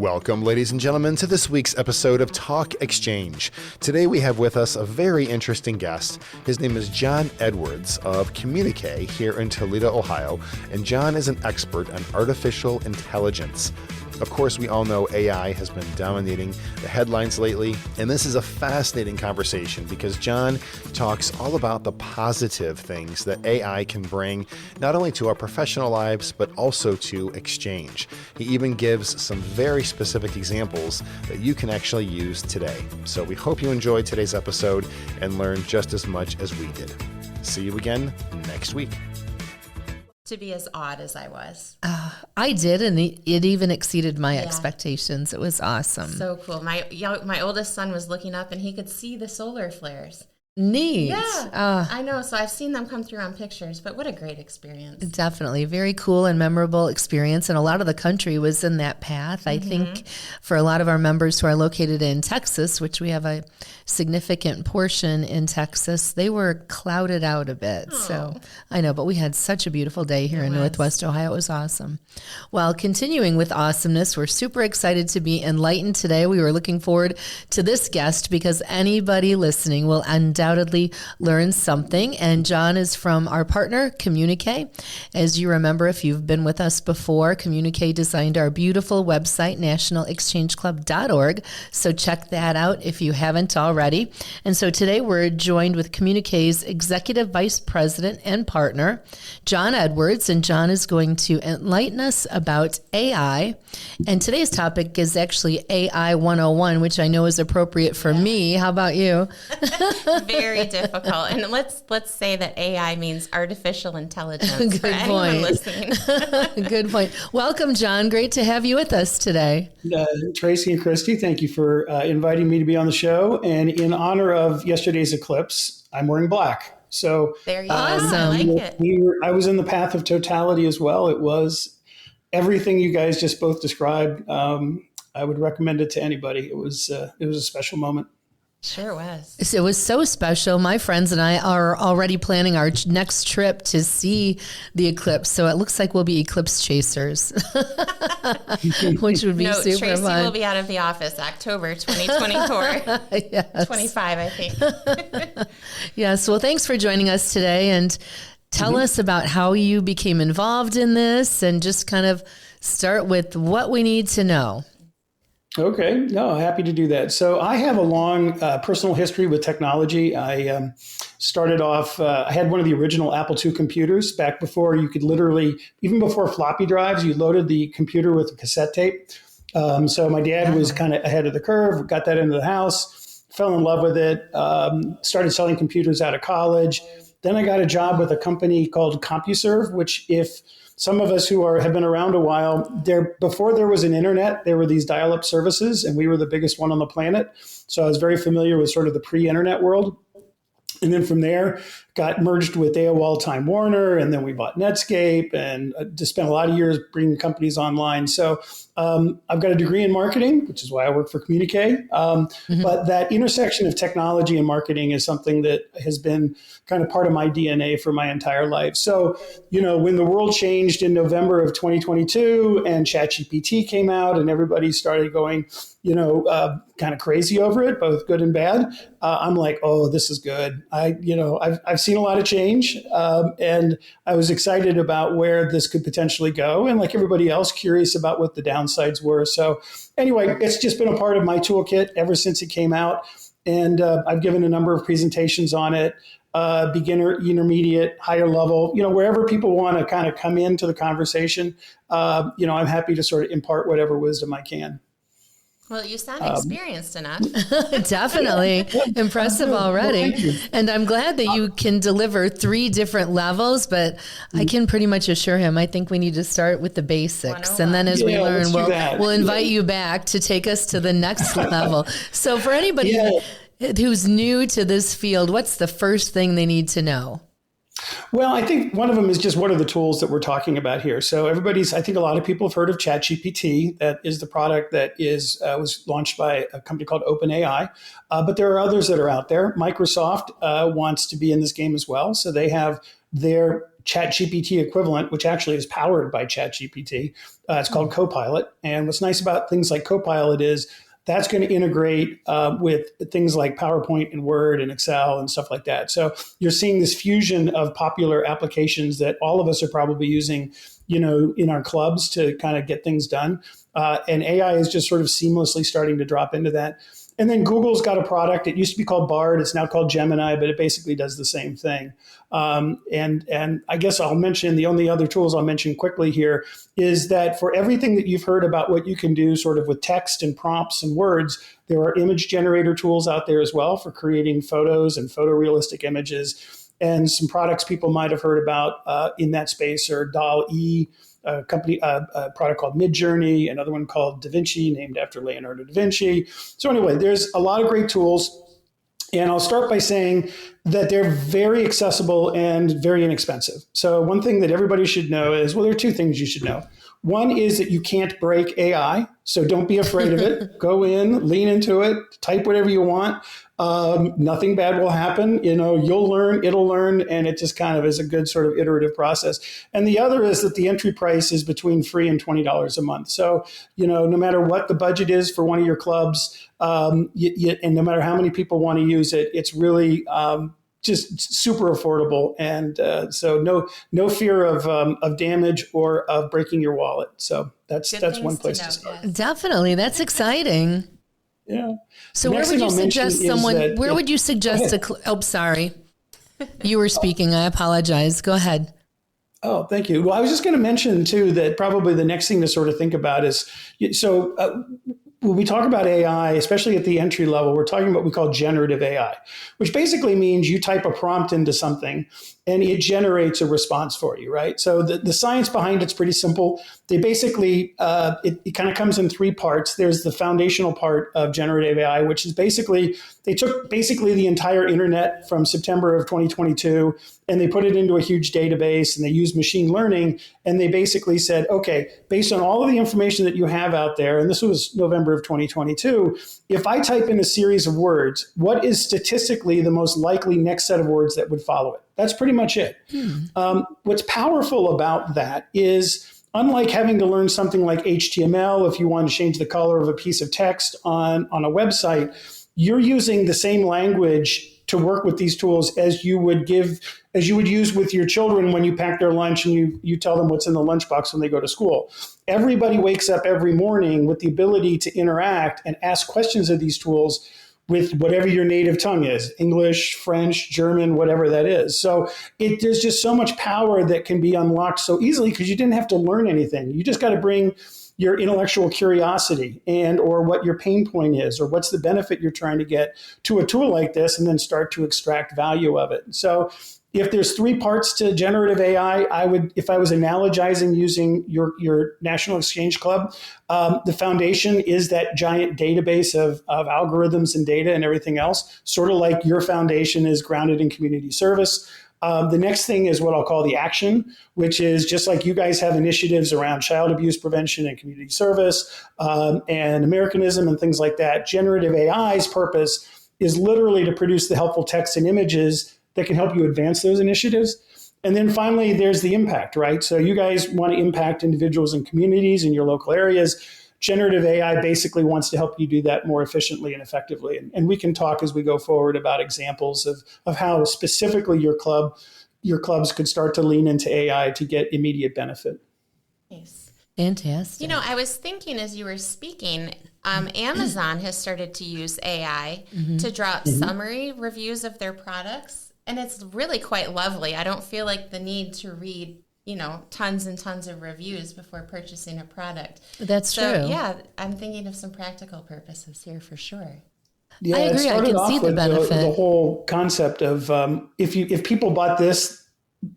Welcome, ladies and gentlemen, to this week's episode of Talk Exchange. Today we have with us a very interesting guest. His name is John Edwards of Communique here in Toledo, Ohio, and John is an expert on artificial intelligence. Of course, we all know AI has been dominating the headlines lately, and this is a fascinating conversation because John talks all about the positive things that AI can bring not only to our professional lives, but also to exchange. He even gives some very specific examples that you can actually use today. So we hope you enjoyed today's episode and learned just as much as we did. See you again next week. To be as odd as I was. I did, and it even exceeded my expectations. It was awesome. So cool. My oldest son was looking up, and he could see the solar flares. Neat. Yeah, I know. So I've seen them come through on pictures, but what a great experience. Definitely. Very cool and memorable experience. And a lot of the country was in that path. I think for a lot of our members who are located in Texas, which we have a significant portion in Texas, they were clouded out a bit. Oh. So I know, but we had such a beautiful day here in Northwest Ohio. It was awesome. Well, continuing with awesomeness, we're super excited to be enlightened today. We were looking forward to this guest because anybody listening will undoubtedly learn something. And John is from our partner, Communique. As you remember, if you've been with us before, Communique designed our beautiful website, nationalexchangeclub.org. So check that out if you haven't already. And so today we're joined with Communique's Executive Vice President and partner, John Edwards. And John is going to enlighten us about AI. And today's topic is actually AI 101, which I know is appropriate for me. How about you? Very difficult. And let's say that AI means artificial intelligence. Good for anyone listening. Good point. Welcome, John. Great to have you with us today. Tracy and Christy, thank you for inviting me to be on the show. And in honor of yesterday's eclipse, I'm wearing black. So there you go. Awesome. I like it. I was in the path of totality as well. It was everything you guys just both described. I would recommend it to anybody. It was a special moment. Sure was. It was so special. My friends and I are already planning our next trip to see the eclipse. So it looks like we'll be eclipse chasers, which would be super Tracy fun. will be out of the office October 2024. Yes. 25, I think. Yes. Well, thanks for joining us today and tell us about how you became involved in this and just kind of start with what we need to know. Okay. No, happy to do that. So I have a long personal history with technology. I started off, I had one of the original Apple II computers back before you could literally, even before floppy drives, you loaded the computer with a cassette tape. So my dad was kind of ahead of the curve, got that into the house, fell in love with it, started selling computers out of college. Then I got a job with a company called CompuServe, which if some of us who have been around a while, before there was an internet, there were these dial-up services, and we were the biggest one on the planet. So I was very familiar with sort of the pre-internet world. And then from there, got merged with AOL Time Warner, and then we bought Netscape, and just spent a lot of years bringing companies online. So I've got a degree in marketing, which is why I work for Communique. But that intersection of technology and marketing is something that has been kind of part of my DNA for my entire life. So, when the world changed in November of 2022 and ChatGPT came out and everybody started going, kind of crazy over it, both good and bad, I'm like, oh, this is good. I've seen a lot of change, and I was excited about where this could potentially go. And like everybody else, curious about what the downsides were. So anyway, it's just been a part of my toolkit ever since it came out. And I've given a number of presentations on it, beginner, intermediate, higher level, wherever people want to kind of come into the conversation. I'm happy to sort of impart whatever wisdom I can. Well, you sound experienced enough. Definitely. Impressive already. Well, and I'm glad that you can deliver 3 different levels, but I can pretty much assure him, I think we need to start with the basics. And then as we learn, we'll invite you back to take us to the next level. So for anybody who's new to this field, what's the first thing they need to know? Well, I think one of them is just what are the tools that we're talking about here. So I think a lot of people have heard of ChatGPT. That is the product that was launched by a company called OpenAI. But there are others that are out there. Microsoft wants to be in this game as well. So they have their ChatGPT equivalent, which actually is powered by ChatGPT. It's called Copilot. And what's nice about things like Copilot is that's going to integrate with things like PowerPoint and Word and Excel and stuff like that. So you're seeing this fusion of popular applications that all of us are probably using, in our clubs to kind of get things done. And AI is just sort of seamlessly starting to drop into that. And then Google's got a product. It used to be called Bard. It's now called Gemini, but it basically does the same thing. And I guess I'll mention the only other tools I'll mention quickly here is that for everything that you've heard about what you can do sort of with text and prompts and words, there are image generator tools out there as well for creating photos and photorealistic images. And some products people might have heard about in that space are DALL-E, a product called Midjourney, another one called Da Vinci, named after Leonardo da Vinci. So anyway, there's a lot of great tools. And I'll start by saying that they're very accessible and very inexpensive. So one thing that everybody should know is, well, there are two things you should know. One is that you can't break AI, so don't be afraid of it. Go in, lean into it, type whatever you want. Nothing bad will happen. You'll learn, it'll learn, and it just kind of is a good sort of iterative process. And the other is that the entry price is between free and $20 a month. So, no matter what the budget is for one of your clubs, and no matter how many people want to use it, it's really just super affordable. And so no fear of damage or of breaking your wallet. So that's one place to start. Yes. Definitely. That's exciting. Yeah. So where would you suggest someone, where would you suggest sorry. You were speaking. I apologize. Go ahead. Oh, thank you. Well, I was just going to mention too, that probably the next thing to sort of think about is, when we talk about AI, especially at the entry level, we're talking about what we call generative AI, which basically means you type a prompt into something and it generates a response for you, right? So the science behind it's pretty simple. They basically, it kind of comes in three parts. There's the foundational part of generative AI, which is basically, they took basically the entire internet from September of 2022 and they put it into a huge database and they used machine learning. And they basically said, okay, based on all of the information that you have out there, and this was November of 2022, if I type in a series of words, what is statistically the most likely next set of words that would follow it? That's pretty much it. What's powerful about that is, unlike having to learn something like HTML, if you want to change the color of a piece of text on a website, you're using the same language to work with these tools as you would use with your children when you pack their lunch and you tell them what's in the lunchbox when they go to school. Everybody wakes up every morning with the ability to interact and ask questions of these tools with whatever your native tongue is, English, French, German, whatever that is. So there's just so much power that can be unlocked so easily because you didn't have to learn anything. You just got to bring your intellectual curiosity and or what your pain point is or what's the benefit you're trying to get to a tool like this and then start to extract value of it. So if there's three parts to generative AI, if I was analogizing using your National Exchange Club, the foundation is that giant database of algorithms and data and everything else, sort of like your foundation is grounded in community service. The next thing is what I'll call the action, which is just like you guys have initiatives around child abuse prevention and community service and Americanism and things like that. Generative AI's purpose is literally to produce the helpful text and images that can help you advance those initiatives. And then finally, there's the impact, right? So you guys want to impact individuals and communities in your local areas. Generative AI basically wants to help you do that more efficiently and effectively. And we can talk as we go forward about examples of how specifically your clubs could start to lean into AI to get immediate benefit. Nice. Fantastic. I was thinking as you were speaking, Amazon has started to use AI to drop summary reviews of their products. And it's really quite lovely. I don't feel like the need to read, tons and tons of reviews before purchasing a product. That's true. Yeah, I'm thinking of some practical purposes here for sure. Yeah, I agree. I can see the benefit. The whole concept of if people bought this,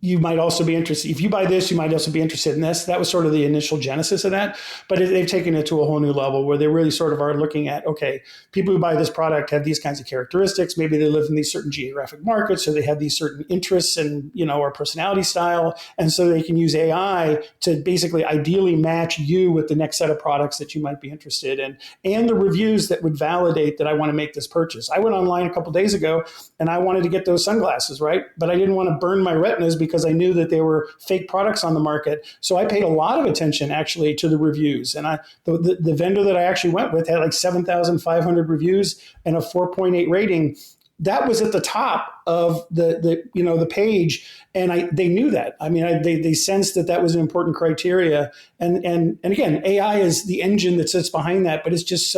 you might also be interested. If you buy this, you might also be interested in this. That was sort of the initial genesis of that. But they've taken it to a whole new level where they really sort of are looking at, okay, people who buy this product have these kinds of characteristics. Maybe they live in these certain geographic markets, or they have these certain interests and, or personality style. And so they can use AI to basically ideally match you with the next set of products that you might be interested in and the reviews that would validate that I want to make this purchase. I went online a couple of days ago and I wanted to get those sunglasses, right? But I didn't want to burn my retinas was because I knew that there were fake products on the market. So I paid a lot of attention actually to the reviews. And the vendor that I actually went with had like 7,500 reviews and a 4.8 rating. That was at the top of the page, and they knew that. I mean, they sensed that was an important criteria. And again, AI is the engine that sits behind that, but it's just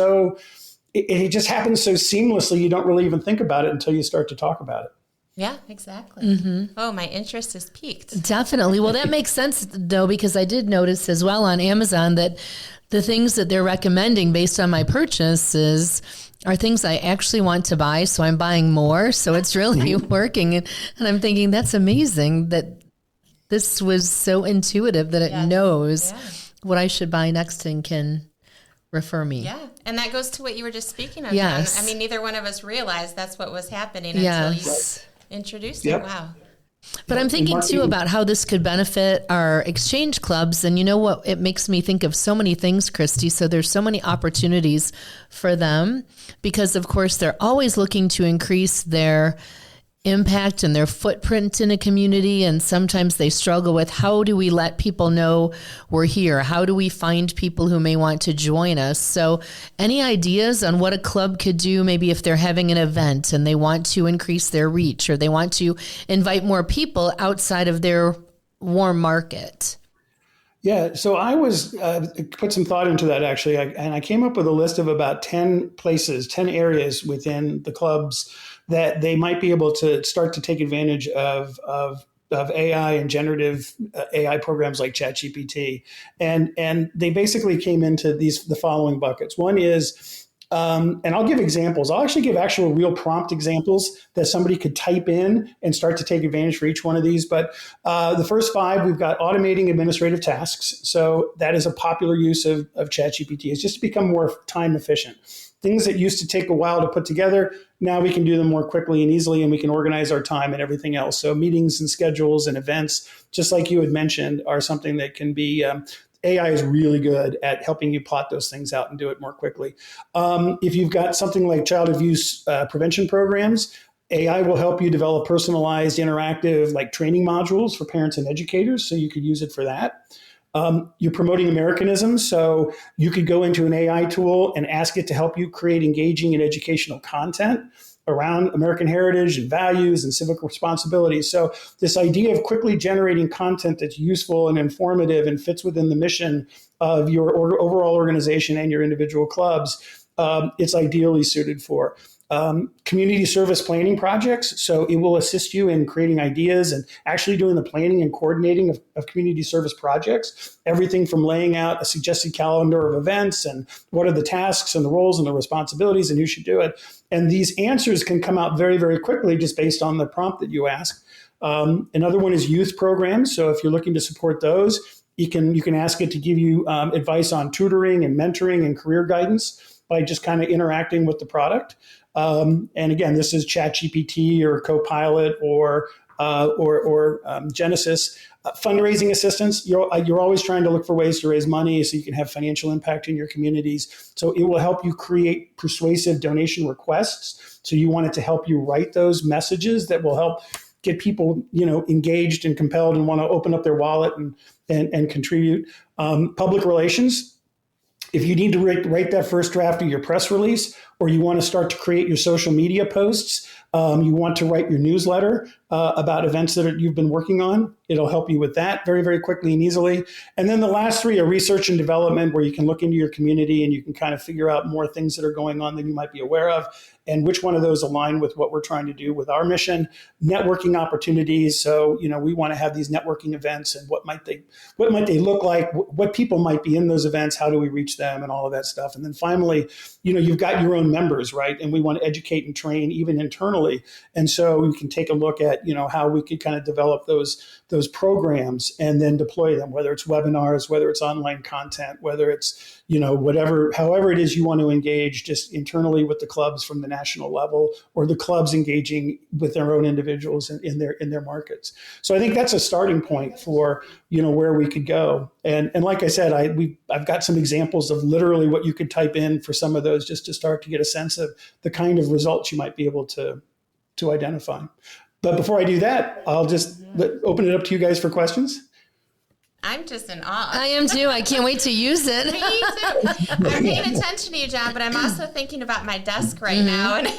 it just happens so seamlessly. You don't really even think about it until you start to talk about it. Yeah, exactly. Oh, my interest is piqued. Definitely. Well, that makes sense though, because I did notice as well on Amazon that the things that they're recommending based on my purchases are things I actually want to buy. So I'm buying more. So it's really working. And I'm thinking that's amazing that this was so intuitive that it knows what I should buy next and can refer me. Yeah. And that goes to what you were just speaking of. Yes. John. I mean, neither one of us realized that's what was happening until you introduced it. Wow. But I'm thinking too about how this could benefit our exchange clubs. And you know what? It makes me think of so many things, Christy. So there's so many opportunities for them because, of course, they're always looking to increase their impact and their footprint in a community. And sometimes they struggle with how do we let people know we're here? How do we find people who may want to join us? So any ideas on what a club could do, maybe if they're having an event and they want to increase their reach or they want to invite more people outside of their warm market? Yeah, so I was put some thought into that actually, and I came up with a list of about 10 places, 10 areas within the clubs that they might be able to start to take advantage of AI and generative AI programs like ChatGPT, and they basically came into the following buckets. One is and I'll give examples. I'll actually give actual real prompt examples that somebody could type in and start to take advantage for each one of these. But the first 5, we've got automating administrative tasks. So that is a popular use of ChatGPT. It's just to become more time efficient. Things that used to take a while to put together, now we can do them more quickly and easily, and we can organize our time and everything else. So meetings and schedules and events, just like you had mentioned, are something that can be AI is really good at helping you plot those things out and do it more quickly. If you've got something like child abuse prevention programs, AI will help you develop personalized, interactive, like training modules for parents and educators. So you could use it for that. You're promoting Americanism. So you could go into an AI tool and ask it to help you create engaging and educational content around American heritage and values and civic responsibility. So this idea of quickly generating content that's useful and informative and fits within the mission of your overall organization and your individual clubs, it's ideally suited for. Community service planning projects. So it will assist you in creating ideas and actually doing the planning and coordinating of community service projects. Everything from laying out a suggested calendar of events and what are the tasks and the roles and the responsibilities and who should do it. And these answers can come out very, very quickly just based on the prompt that you ask. Another one is youth programs. So if you're looking to support those, you can ask it to give you advice on tutoring and mentoring and career guidance by just kind of interacting with the product. And again, this is ChatGPT or Copilot or Genesis. Fundraising assistance, you're always trying to look for ways to raise money so you can have financial impact in your communities. So it will help you create persuasive donation requests. So you want it to help you write those messages that will help get people, engaged and compelled and want to open up their wallet and contribute. Public relations. If you need to write that first draft of your press release, or you want to start to create your social media posts, you want to write your newsletter about events that you've been working on, it'll help you with that very, very quickly and easily. And then the last 3 are research and development, where you can look into your community and you can kind of figure out more things that are going on than you might be aware of, and which one of those align with what we're trying to do with our mission. Networking opportunities. So, we want to have these networking events, and what might they look like? What people might be in those events? How do we reach them, and all of that stuff? And then finally, you've got your own members, right? And we want to educate and train even internally. And so we can take a look at, how we could kind of develop those programs and then deploy them, whether it's webinars, whether it's online content, whether it's, however it is you want to engage just internally with the clubs from the national level, or the clubs engaging with their own individuals in their markets. So I think that's a starting point for, where we could go. And like I said, I've got some examples of literally what you could type in for some of those, just to start to get a sense of the kind of results you might be able to identify. But before I do that, I'll just open it up to you guys for questions. I'm just in awe. I am too. I can't wait to use it. Me too. I'm paying attention to you, John, but I'm also thinking about my desk right now and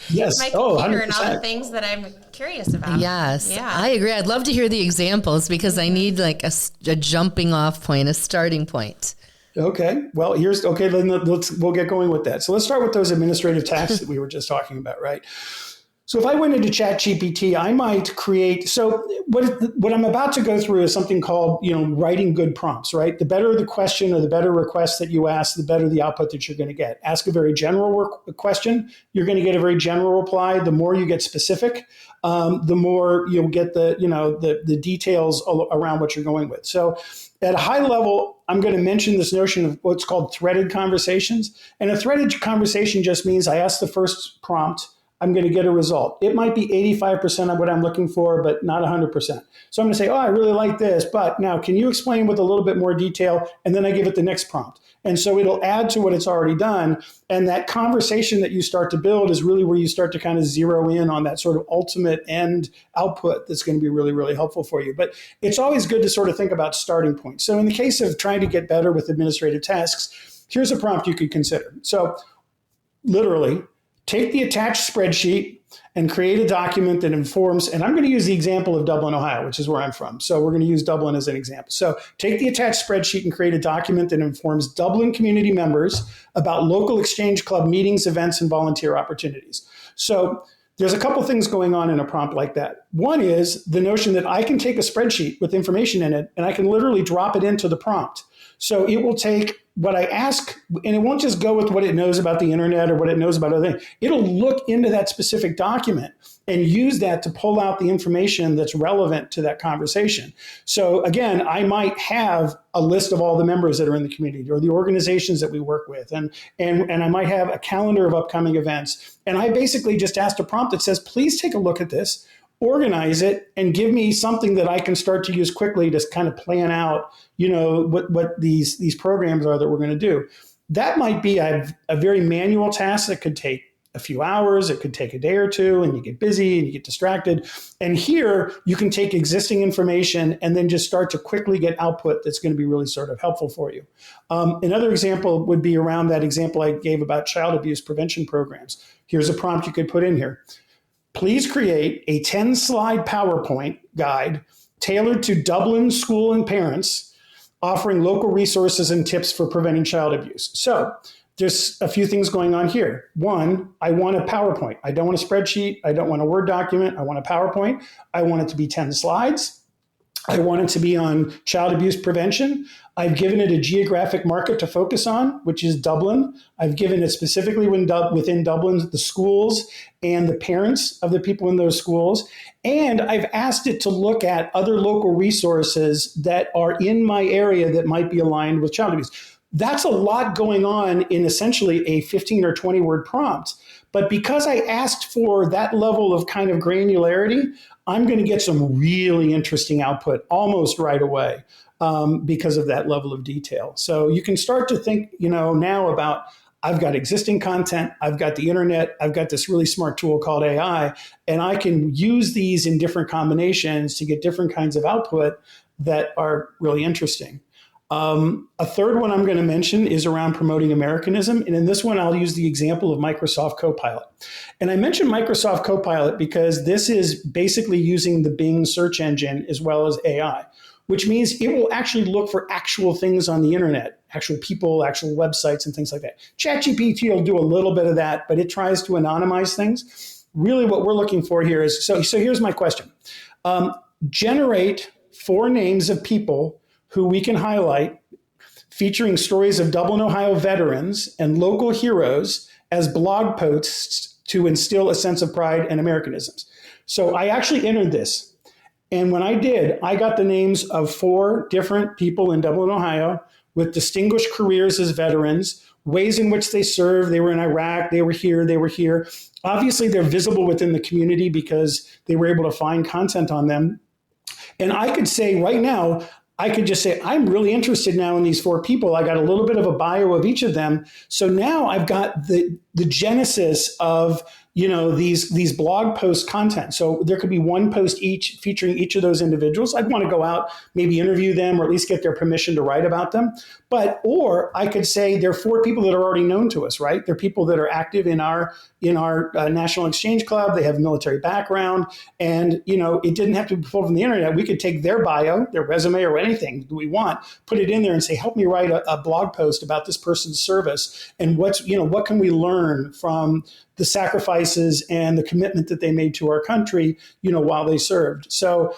Yes. my computer 100%. and all the things that I'm curious about. Yes, Yeah. I agree. I'd love to hear the examples because I need like a jumping off point, a starting point. Okay. Well, then we'll get going with that. So let's start with those administrative tasks that we were just talking about, right? So if I went into ChatGPT, I might create. So what I'm about to go through is something called, writing good prompts, right? The better the question or the better request that you ask, the better the output that you're going to get. Ask a very general question, you're going to get a very general reply. The more you get specific, the more you'll get the details around what you're going with. So at a high level, I'm going to mention this notion of what's called threaded conversations. And a threaded conversation just means I ask the first prompt, I'm going to get a result. It might be 85% of what I'm looking for, but not 100%. So I'm going to say, oh, I really like this, but now can you explain with a little bit more detail? And then I give it the next prompt. And so it'll add to what it's already done. And that conversation that you start to build is really where you start to kind of zero in on that sort of ultimate end output that's going to be really, really helpful for you. But it's always good to sort of think about starting points. So in the case of trying to get better with administrative tasks, here's a prompt you could consider. So literally, take the attached spreadsheet and create a document that informs, and I'm going to use the example of Dublin, Ohio, which is where I'm from. So we're going to use Dublin as an example. So take the attached spreadsheet and create a document that informs Dublin community members about local exchange club meetings, events, and volunteer opportunities. So there's a couple things going on in a prompt like that. One is the notion that I can take a spreadsheet with information in it, and I can literally drop it into the prompt. So it will take what I ask, and it won't just go with what it knows about the internet or what it knows about other things. It'll look into that specific document and use that to pull out the information that's relevant to that conversation. So again, I might have a list of all the members that are in the community or the organizations that we work with, and I might have a calendar of upcoming events. And I basically just asked a prompt that says, please take a look at this, organize it, and give me something that I can start to use quickly to kind of plan out, what these programs are that we're going to do. That might be a very manual task that could take a few hours. It could take a day or two, and you get busy and you get distracted. And here you can take existing information and then just start to quickly get output that's going to be really sort of helpful for you. Another example would be around that example I gave about child abuse prevention programs. Here's a prompt you could put in here. Please create a 10-slide PowerPoint guide tailored to Dublin school and parents, offering local resources and tips for preventing child abuse. So there's a few things going on here. One, I want a PowerPoint. I don't want a spreadsheet. I don't want a Word document. I want a PowerPoint. I want it to be 10 slides. I want it to be on child abuse prevention. I've given it a geographic market to focus on, which is Dublin. I've given it specifically within Dublin, the schools and the parents of the people in those schools. And I've asked it to look at other local resources that are in my area that might be aligned with child abuse. That's a lot going on in essentially a 15 or 20 word prompt. But because I asked for that level of kind of granularity, I'm going to get some really interesting output almost right away because of that level of detail. So you can start to think, now about, I've got existing content, I've got the internet, I've got this really smart tool called AI, and I can use these in different combinations to get different kinds of output that are really interesting. A third one I'm going to mention is around promoting Americanism. And in this one, I'll use the example of Microsoft Copilot. And I mentioned Microsoft Copilot because this is basically using the Bing search engine as well as AI, which means it will actually look for actual things on the internet, actual people, actual websites, and things like that. ChatGPT will do a little bit of that, but it tries to anonymize things. Really what we're looking for here is, so here's my question. Generate 4 names of people who we can highlight, featuring stories of Dublin, Ohio veterans and local heroes as blog posts to instill a sense of pride and Americanism. So I actually entered this. And when I did, I got the names of 4 different people in Dublin, Ohio, with distinguished careers as veterans, ways in which they served. They were in Iraq, they were here. Obviously, they're visible within the community because they were able to find content on them. And I could say right now, I could just say, I'm really interested now in these 4 people. I got a little bit of a bio of each of them. So now I've got the genesis of, these blog post content. So there could be one post each featuring each of those individuals. I'd want to go out, maybe interview them, or at least get their permission to write about them. Or I could say they're 4 people that are already known to us, right? They're people that are active in our National Exchange Club. They have military background, and it didn't have to be pulled from the internet. We could take their bio, their resume, or anything that we want, put it in there, and say, help me write a blog post about this person's service, and what can we learn from the sacrifices and the commitment that they made to our country, while they served. So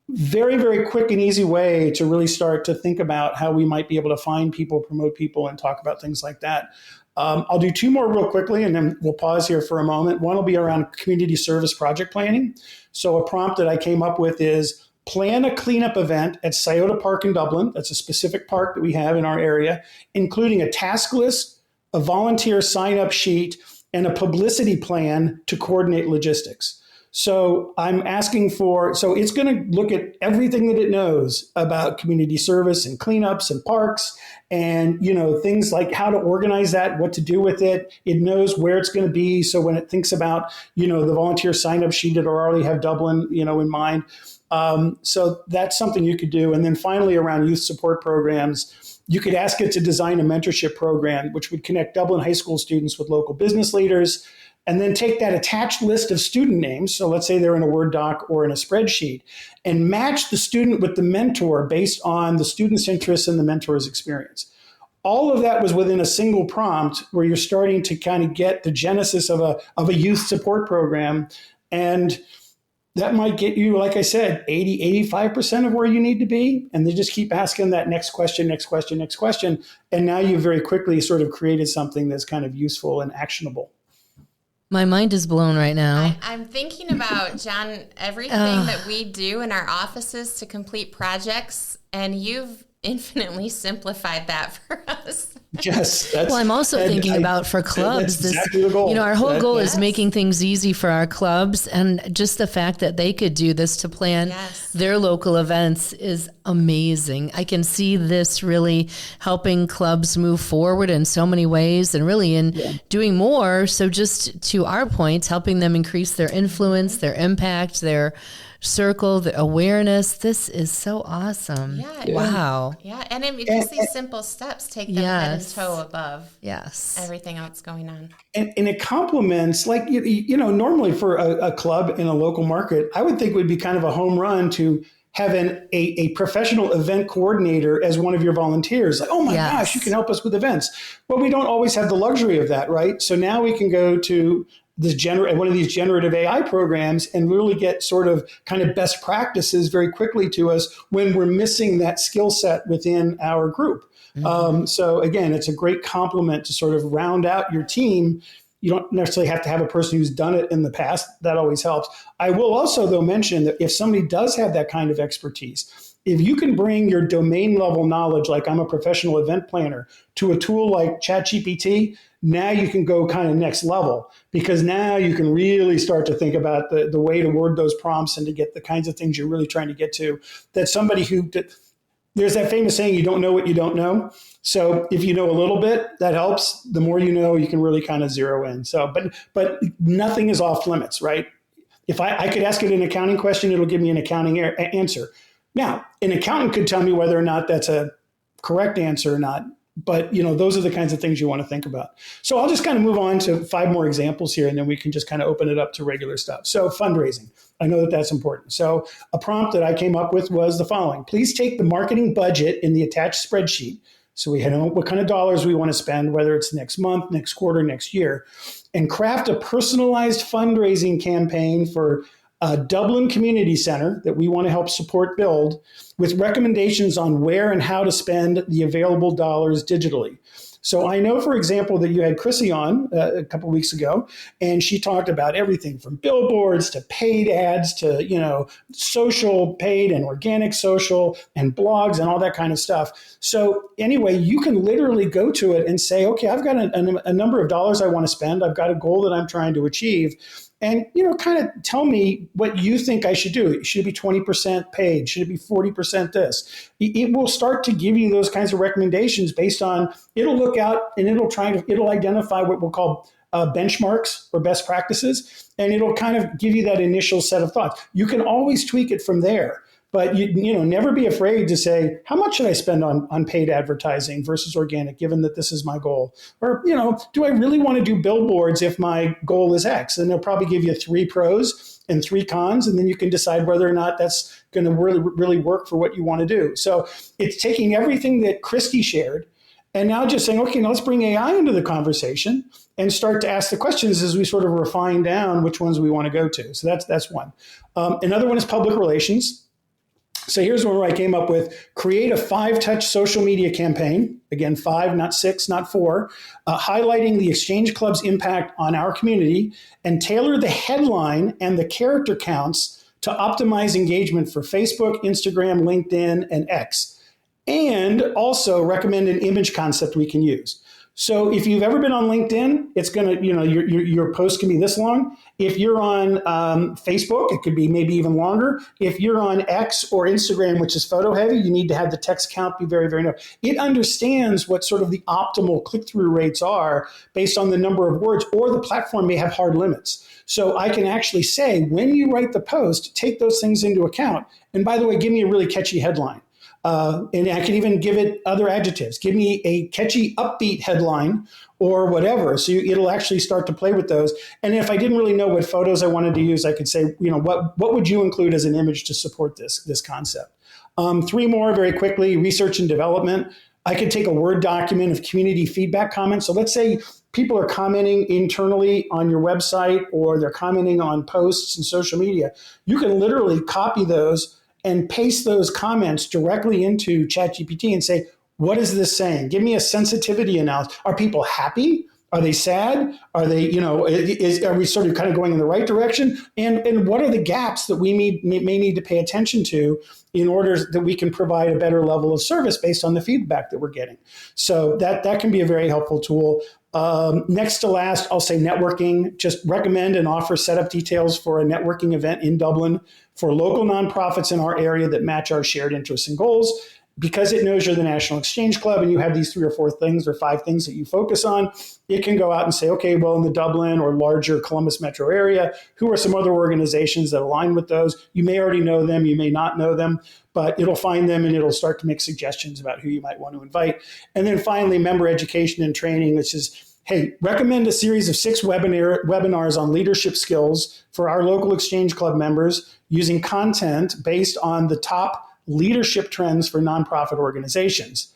very, very quick and easy way to really start to think about how we might be able to find people, promote people, and talk about things like that. I'll do 2 more real quickly, and then we'll pause here for a moment. One will be around community service project planning. So a prompt that I came up with is plan a cleanup event at Scioto Park in Dublin. That's a specific park that we have in our area, including a task list, a volunteer sign-up sheet, and a publicity plan to coordinate logistics. So I'm asking so it's going to look at everything that it knows about community service and cleanups and parks and, things like how to organize that, what to do with it. It knows where it's going to be. So when it thinks about, the volunteer sign-up sheet, it'll already have Dublin, in mind. So that's something you could do. And then finally, around youth support programs, you could ask it to design a mentorship program, which would connect Dublin high school students with local business leaders, and then take that attached list of student names. So let's say they're in a Word doc or in a spreadsheet, and match the student with the mentor based on the student's interests and the mentor's experience. All of that was within a single prompt where you're starting to kind of get the genesis of a youth support program. And that might get you, like I said, 85% of where you need to be. And they just keep asking that next question, next question, next question. And now you've very quickly sort of created something that's kind of useful and actionable. My mind is blown right now. I'm thinking about, John, everything that we do in our offices to complete projects, and you've infinitely simplified that for us. Yes. Well, I'm also thinking about for clubs. That's exactly the goal. Our whole goal is making things easy for our clubs, and just the fact that they could do this to plan their local events is amazing. I can see this really helping clubs move forward in so many ways, and really in doing more. So just to our points, helping them increase their influence, their impact, their circle, the awareness. This is so awesome. Yeah. Wow. Yeah. And just these simple steps take them head and toe above everything else going on. And it complements, like, normally for a club in a local market, I would think it would be kind of a home run to have a professional event coordinator as one of your volunteers. Like, oh my gosh, you can help us with events. Well, we don't always have the luxury of that, right? So now we can go to one of these generative AI programs and really get sort of kind of best practices very quickly to us when we're missing that skill set within our group. Mm-hmm. So again, it's a great complement to sort of round out your team. You don't necessarily have to have a person who's done it in the past. That always helps. I will also, though, mention that if somebody does have that kind of expertise, if you can bring your domain level knowledge, like I'm a professional event planner, to a tool like ChatGPT, now you can go kind of next level, because now you can really start to think about the way to word those prompts and to get the kinds of things you're really trying to get to. That somebody there's that famous saying, you don't know what you don't know. So if you know a little bit, that helps. The more you know, you can really kind of zero in. So, but nothing is off limits, right? If I could ask it an accounting question, it'll give me an accounting answer. Now, an accountant could tell me whether or not that's a correct answer or not. But, those are the kinds of things you want to think about. So I'll just kind of move on to 5 more examples here, and then we can just kind of open it up to regular stuff. So fundraising, I know that that's important. So a prompt that I came up with was the following. Please take the marketing budget in the attached spreadsheet. So we know what kind of dollars we want to spend, whether it's next month, next quarter, next year, and craft a personalized fundraising campaign for a Dublin Community Center that we want to help support build, with recommendations on where and how to spend the available dollars digitally. So I know, for example, that you had Chrissy on a couple of weeks ago, and she talked about everything from billboards to paid ads to, social paid and organic social and blogs and all that kind of stuff. So anyway, you can literally go to it and say, okay, I've got a number of dollars I want to spend. I've got a goal that I'm trying to achieve. And, kind of tell me what you think I should do. Should it be 20% paid? Should it be 40% this? It will start to give you those kinds of recommendations based on, it'll look out and it'll identify what we'll call benchmarks or best practices, and it'll kind of give you that initial set of thoughts. You can always tweak it from there. But never be afraid to say, how much should I spend on paid advertising versus organic, given that this is my goal? Or, do I really want to do billboards if my goal is X? And they'll probably give you 3 pros and 3 cons, and then you can decide whether or not that's going to really work for what you want to do. So it's taking everything that Christy shared and now just saying, okay, now let's bring AI into the conversation and start to ask the questions as we sort of refine down which ones we want to go to. So that's one. Another one is public relations. So here's where I came up with: create a 5-touch social media campaign. Again, 5, not 6, not 4, highlighting the Exchange Club's impact on our community, and tailor the headline and the character counts to optimize engagement for Facebook, Instagram, LinkedIn, and X. And also recommend an image concept we can use. So if you've ever been on LinkedIn, it's going to, your post can be this long. If you're on Facebook, it could be maybe even longer. If you're on X or Instagram, which is photo heavy, you need to have the text count be very, very narrow. It understands what sort of the optimal click-through rates are based on the number of words, or the platform may have hard limits. So I can actually say, when you write the post, take those things into account. And by the way, give me a really catchy headline. And I can even give it other adjectives. Give me a catchy, upbeat headline or whatever. So it'll actually start to play with those. And if I didn't really know what photos I wanted to use, I could say, what would you include as an image to support this concept? 3 more very quickly: research and development. I could take a Word document of community feedback comments. So let's say people are commenting internally on your website, or they're commenting on posts and social media. You can literally copy those and paste those comments directly into ChatGPT and say, what is this saying? Give me a sensitivity analysis. Are people happy? Are they sad? Are they, are we sort of kind of going in the right direction? And what are the gaps that we may need to pay attention to in order that we can provide a better level of service based on the feedback that we're getting? So that can be a very helpful tool. Next to last, I'll say networking. Just recommend and offer setup details for a networking event in Dublin for local nonprofits in our area that match our shared interests and goals. Because it knows you're the National Exchange Club and you have these 3 or 4 things or 5 things that you focus on, it can go out and say, okay, well, in the Dublin or larger Columbus metro area, who are some other organizations that align with those? You may already know them, you may not know them, but it'll find them and it'll start to make suggestions about who you might want to invite. And then finally, member education and training, which is, hey, recommend a series of 6 webinars on leadership skills for our local Exchange Club members using content based on the top leadership trends for nonprofit organizations.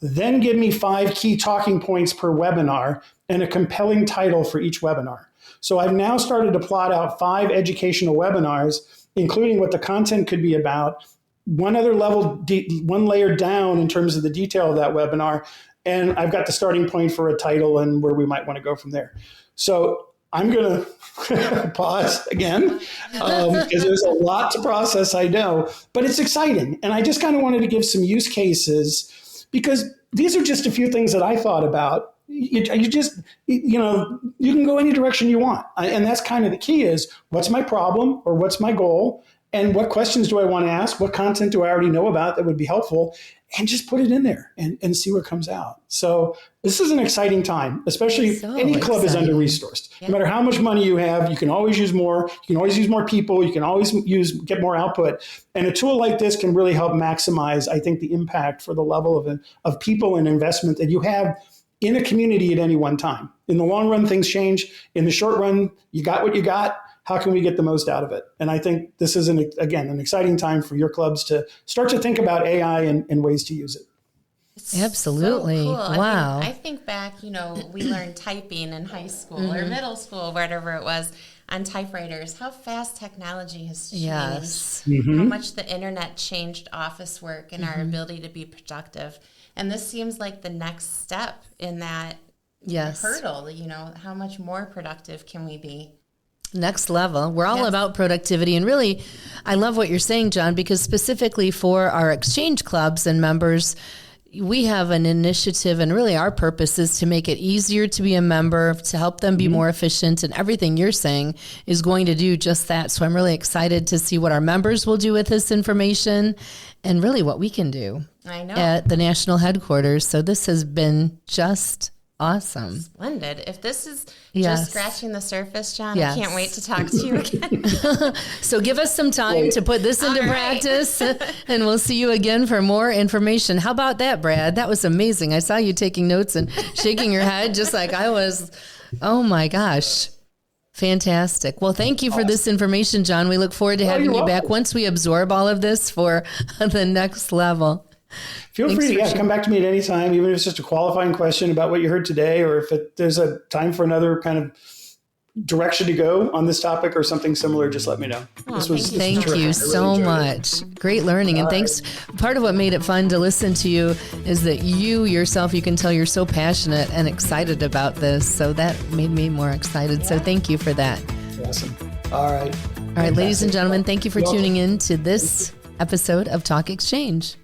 Then give me 5 key talking points per webinar and a compelling title for each webinar. So I've now started to plot out 5 educational webinars, including what the content could be about, one layer down in terms of the detail of that webinar, and I've got the starting point for a title and where we might want to go from there. So I'm going to pause again because there's a lot to process, I know, but it's exciting. And I just kind of wanted to give some use cases because these are just a few things that I thought about. You can go any direction you want. And that's kind of the key is, what's my problem or what's my goal? And what questions do I want to ask? What content do I already know about that would be helpful? And just put it in there and see what comes out. So this is an exciting time, especially any club is under-resourced. Yeah. No matter how much money you have, you can always use more. You can always use more people. You can always get more output. And a tool like this can really help maximize, I think, the impact for the level of people and investment that you have in a community at any one time. In the long run, things change. In the short run, you got what you got. How can we get the most out of it? And I think this is, an exciting time for your clubs to start to think about AI and ways to use it. Absolutely. So cool. Wow. I think back, we learned typing in high school or middle school, whatever it was, on typewriters. How fast technology has changed. Yes. Mm-hmm. How much the internet changed office work and our ability to be productive. And this seems like the next step in that hurdle. How much more productive can we be? Next level. We're all about productivity. And really, I love what you're saying, John, because specifically for our exchange clubs and members, we have an initiative, and really our purpose is to make it easier to be a member, to help them be more efficient. And everything you're saying is going to do just that. So I'm really excited to see what our members will do with this information and really what we can do at the national headquarters. So this has been just awesome. Splendid. If this is Yes. just scratching the surface, John, Yes. I can't wait to talk to you again. So give us some time to put this into All right. practice, and we'll see you again for more information. How about that, Brad? That was amazing. I saw you taking notes and shaking your head just like I was. Oh my gosh. Fantastic. Well, thank you for this information, John. We look forward to having you're you back welcome. once we absorb all of this for the next level. Feel Thanks free to for come back to me at any time, even if it's just a qualifying question about what you heard today, or if there's a time for another kind of direction to go on this topic or something similar, just let me know. Thank terrific. you I so really enjoyed much. Great learning. And thanks. Part of what made it fun to listen to you is that you yourself, you can tell you're so passionate and excited about this. So that made me more excited. So thank you for that. Awesome. All right. All right, ladies and gentlemen, thank you for You're welcome. tuning in to this episode of Talk Exchange.